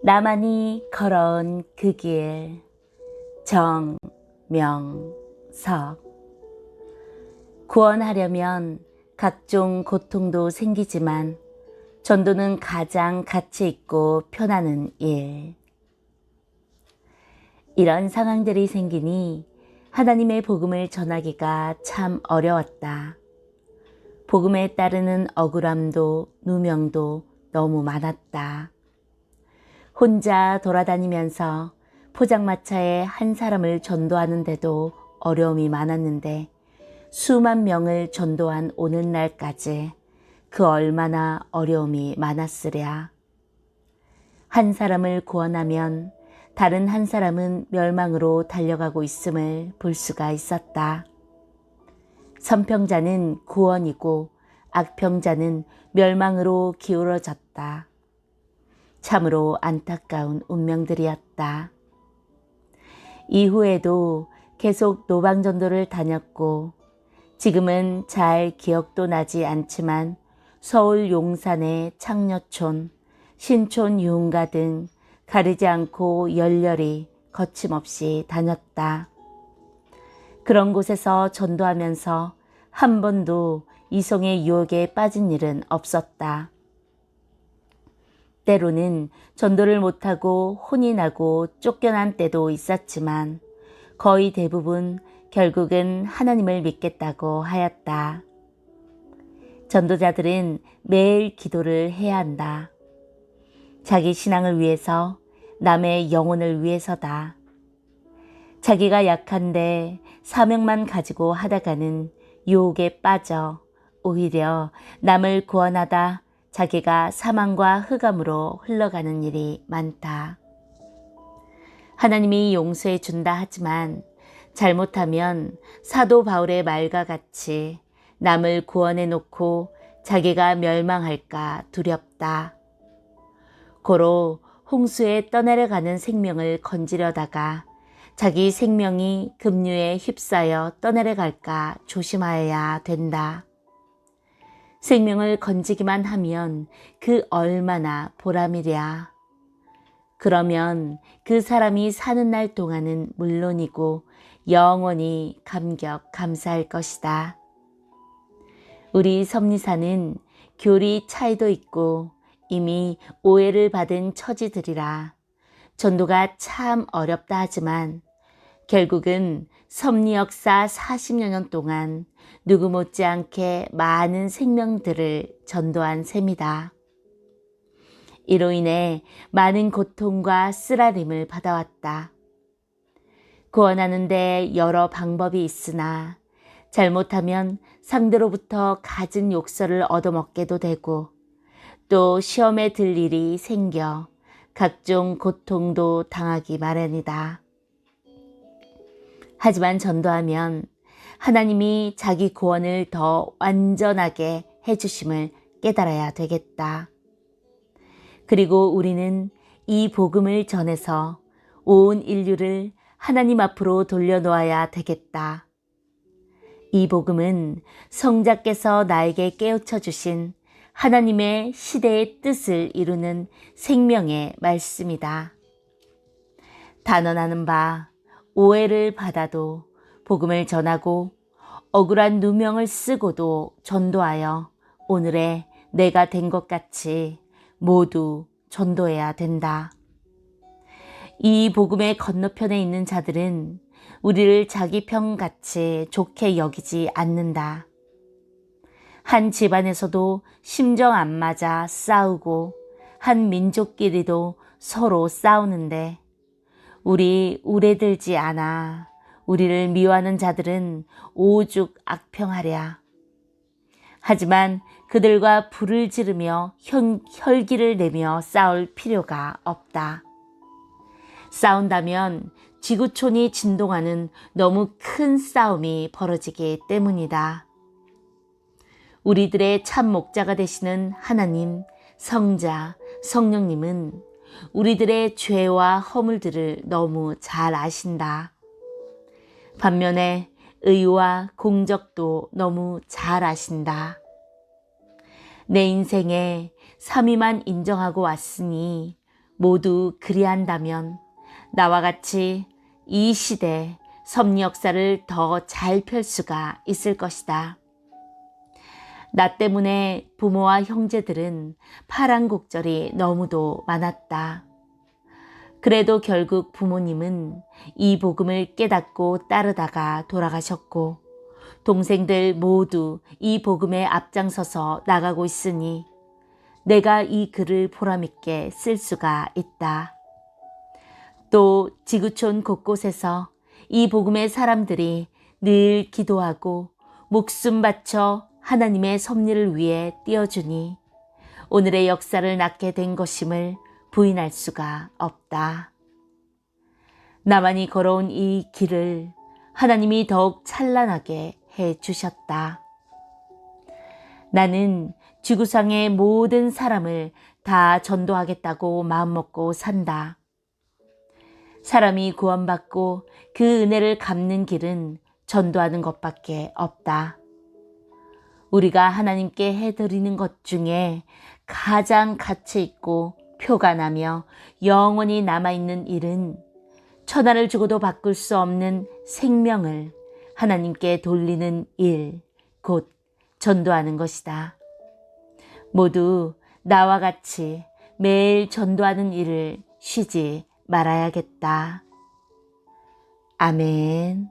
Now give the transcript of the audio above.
나만이 걸어온 그 길. 정명석. 구원하려면 각종 고통도 생기지만 전도는 가장 가치 있고 편하는 일. 이런 상황들이 생기니 하나님의 복음을 전하기가 참 어려웠다. 복음에 따르는 억울함도 누명도 너무 많았다. 혼자 돌아다니면서 포장마차에 한 사람을 전도하는데도 어려움이 많았는데 수만 명을 전도한 오늘날까지 그 얼마나 어려움이 많았으랴. 한 사람을 구원하면 다른 한 사람은 멸망으로 달려가고 있음을 볼 수가 있었다. 선평자는 구원이고 악평자는 멸망으로 기울어졌다. 참으로 안타까운 운명들이었다. 이후에도 계속 노방전도를 다녔고 지금은 잘 기억도 나지 않지만 서울 용산의 창녀촌, 신촌 유흥가 등 가리지 않고 열렬히 거침없이 다녔다. 그런 곳에서 전도하면서 한 번도 이성의 유혹에 빠진 일은 없었다. 때로는 전도를 못하고 혼이 나고 쫓겨난 때도 있었지만 거의 대부분 결국은 하나님을 믿겠다고 하였다. 전도자들은 매일 기도를 해야 한다. 자기 신앙을 위해서, 남의 영혼을 위해서다. 자기가 약한데 사명만 가지고 하다가는 유혹에 빠져 오히려 남을 구원하다 자기가 사망과 흑암으로 흘러가는 일이 많다. 하나님이 용서해 준다 하지만 잘못하면 사도 바울의 말과 같이 남을 구원해 놓고 자기가 멸망할까 두렵다. 고로 홍수에 떠내려가는 생명을 건지려다가 자기 생명이 급류에 휩싸여 떠내려갈까 조심하여야 된다. 생명을 건지기만 하면 그 얼마나 보람이랴. 그러면 그 사람이 사는 날 동안은 물론이고 영원히 감격 감사할 것이다. 우리 섭리사는 교리 차이도 있고 이미 오해를 받은 처지들이라 전도가 참 어렵다 하지만 결국은 섭리 역사 40여 년 동안 누구 못지않게 많은 생명들을 전도한 셈이다. 이로 인해 많은 고통과 쓰라림을 받아왔다. 구원하는 데 여러 방법이 있으나 잘못하면 상대로부터 갖은 욕설을 얻어먹게도 되고 또 시험에 들 일이 생겨 각종 고통도 당하기 마련이다. 하지만 전도하면 하나님이 자기 구원을 더 완전하게 해주심을 깨달아야 되겠다. 그리고 우리는 이 복음을 전해서 온 인류를 하나님 앞으로 돌려놓아야 되겠다. 이 복음은 성자께서 나에게 깨우쳐 주신 하나님의 시대의 뜻을 이루는 생명의 말씀이다. 단언하는 바 오해를 받아도 복음을 전하고 억울한 누명을 쓰고도 전도하여 오늘의 내가 된 것 같이 모두 전도해야 된다. 이 복음의 건너편에 있는 자들은 우리를 자기 편같이 좋게 여기지 않는다. 한 집안에서도 심정 안 맞아 싸우고 한 민족끼리도 서로 싸우는데 우리 우레들지 않아 우리를 미워하는 자들은 오죽 악평하랴. 하지만 그들과 불을 지르며 혈기를 내며 싸울 필요가 없다. 싸운다면 지구촌이 진동하는 너무 큰 싸움이 벌어지기 때문이다. 우리들의 참 목자가 되시는 하나님, 성자, 성령님은 우리들의 죄와 허물들을 너무 잘 아신다. 반면에 의와 공적도 너무 잘 아신다. 내 인생에 삼위만 인정하고 왔으니 모두 그리한다면 나와 같이 이 시대 섭리 역사를 더 잘 펼 수가 있을 것이다. 나 때문에 부모와 형제들은 파란곡절이 너무도 많았다. 그래도 결국 부모님은 이 복음을 깨닫고 따르다가 돌아가셨고 동생들 모두 이 복음에 앞장서서 나가고 있으니 내가 이 글을 보람있게 쓸 수가 있다. 또 지구촌 곳곳에서 이 복음의 사람들이 늘 기도하고 목숨 바쳐 하나님의 섭리를 위해 띄워주니 오늘의 역사를 낳게 된 것임을 부인할 수가 없다. 나만이 걸어온 이 길을 하나님이 더욱 찬란하게 해주셨다. 나는 지구상의 모든 사람을 다 전도하겠다고 마음먹고 산다. 사람이 구원받고 그 은혜를 갚는 길은 전도하는 것밖에 없다. 우리가 하나님께 해드리는 것 중에 가장 가치 있고 표가 나며 영원히 남아있는 일은 천하를 주고도 바꿀 수 없는 생명을 하나님께 돌리는 일, 곧 전도하는 것이다. 모두 나와 같이 매일 전도하는 일을 쉬지 말아야겠다. 아멘.